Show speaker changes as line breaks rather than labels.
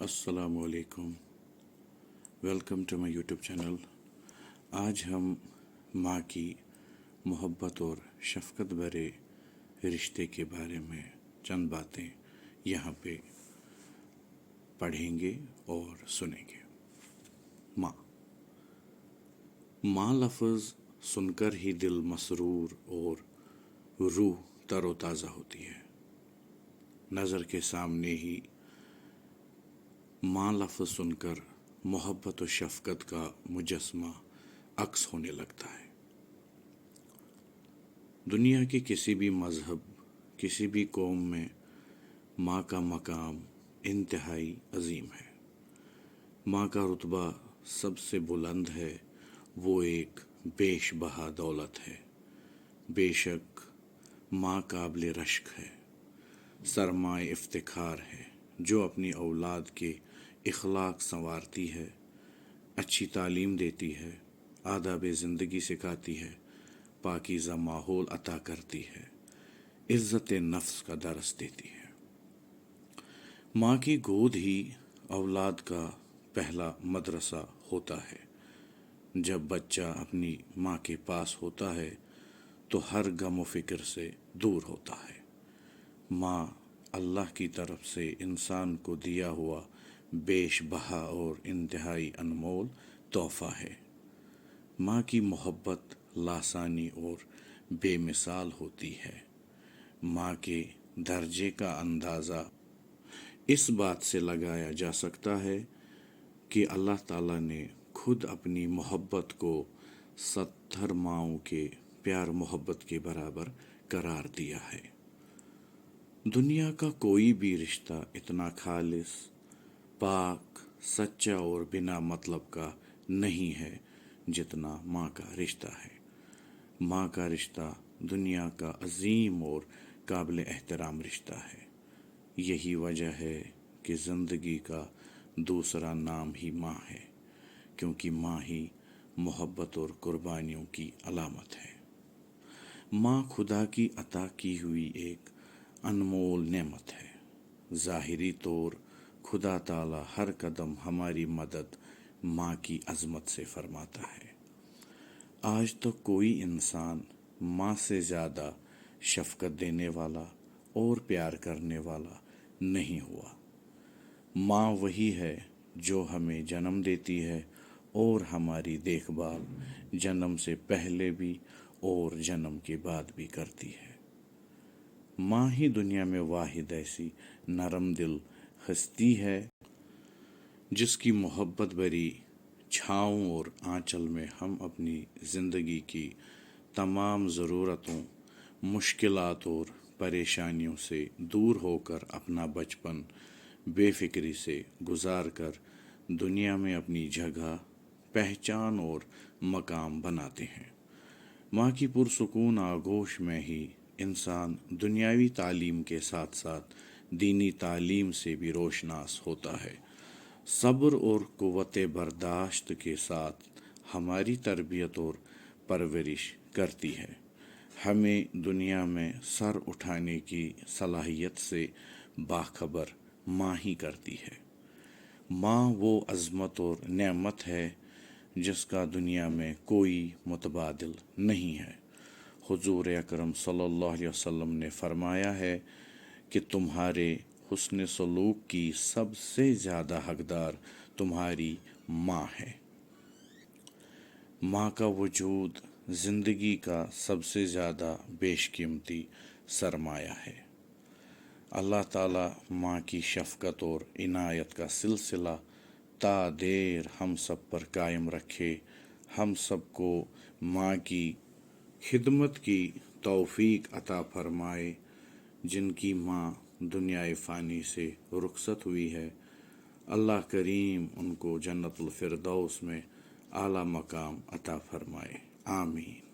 السلام علیکم، welcome to my YouTube channel. آج ہم ماں کی محبت اور شفقت بھرے رشتے کے بارے میں چند باتیں یہاں پہ پڑھیں گے اور سنیں گے۔ ماں لفظ سن کر ہی دل مسرور اور روح تر و تازہ ہوتی ہے۔ نظر کے سامنے ہی ماں لفظ سن کر محبت و شفقت کا مجسمہ عکس ہونے لگتا ہے۔ دنیا کے کسی بھی مذہب، کسی بھی قوم میں ماں کا مقام انتہائی عظیم ہے۔ ماں کا رتبہ سب سے بلند ہے، وہ ایک بیش بہا دولت ہے۔ بے شک ماں قابل رشک ہے، سرمائے افتخار ہے، جو اپنی اولاد کے اخلاق سنوارتی ہے، اچھی تعلیم دیتی ہے، آداب زندگی سکھاتی ہے، پاکیزہ ماحول عطا کرتی ہے، عزت نفس کا درس دیتی ہے۔ ماں کی گود ہی اولاد کا پہلا مدرسہ ہوتا ہے۔ جب بچہ اپنی ماں کے پاس ہوتا ہے تو ہر غم و فکر سے دور ہوتا ہے۔ ماں اللہ کی طرف سے انسان کو دیا ہوا بیش بہا اور انتہائی انمول تحفہ ہے۔ ماں کی محبت لاسانی اور بے مثال ہوتی ہے۔ ماں کے درجے کا اندازہ اس بات سے لگایا جا سکتا ہے کہ اللہ تعالیٰ نے خود اپنی محبت کو 70 ماؤں کے پیار محبت کے برابر قرار دیا ہے۔ دنیا کا کوئی بھی رشتہ اتنا خالص، پاک، سچا اور بنا مطلب کا نہیں ہے جتنا ماں کا رشتہ ہے۔ ماں کا رشتہ دنیا کا عظیم اور قابل احترام رشتہ ہے۔ یہی وجہ ہے کہ زندگی کا دوسرا نام ہی ماں ہے، کیونکہ ماں ہی محبت اور قربانیوں کی علامت ہے۔ ماں خدا کی عطا کی ہوئی ایک انمول نعمت ہے۔ ظاہری طور خدا تعالیٰ ہر قدم ہماری مدد ماں کی عظمت سے فرماتا ہے۔ آج تک کوئی انسان ماں سے زیادہ شفقت دینے والا اور پیار کرنے والا نہیں ہوا۔ ماں وہی ہے جو ہمیں جنم دیتی ہے اور ہماری دیکھ بھال جنم سے پہلے بھی اور جنم کے بعد بھی کرتی ہے۔ ماں ہی دنیا میں واحد ایسی نرم دل ہستی ہے جس کی محبت بھری چھاؤں اور آنچل میں ہم اپنی زندگی کی تمام ضرورتوں، مشکلات اور پریشانیوں سے دور ہو کر اپنا بچپن بے فکری سے گزار کر دنیا میں اپنی جگہ، پہچان اور مقام بناتے ہیں۔ ماں کی پرسکون آغوش میں ہی انسان دنیاوی تعلیم کے ساتھ ساتھ دینی تعلیم سے بھی روشناس ہوتا ہے۔ صبر اور قوت برداشت کے ساتھ ہماری تربیت اور پرورش کرتی ہے۔ ہمیں دنیا میں سر اٹھانے کی صلاحیت سے باخبر ماں ہی کرتی ہے۔ ماں وہ عظمت اور نعمت ہے جس کا دنیا میں کوئی متبادل نہیں ہے۔ حضور اکرم صلی اللہ علیہ وسلم نے فرمایا ہے کہ تمہارے حسن سلوک کی سب سے زیادہ حقدار تمہاری ماں ہے۔ ماں کا وجود زندگی کا سب سے زیادہ بیش قیمتی سرمایہ ہے۔ اللہ تعالیٰ ماں کی شفقت اور عنایت کا سلسلہ تا دیر ہم سب پر قائم رکھے۔ ہم سب کو ماں کی خدمت کی توفیق عطا فرمائے۔ جن کی ماں دنیائے فانی سے رخصت ہوئی ہے، اللہ کریم ان کو جنت الفردوس میں اعلیٰ مقام عطا فرمائے، آمین۔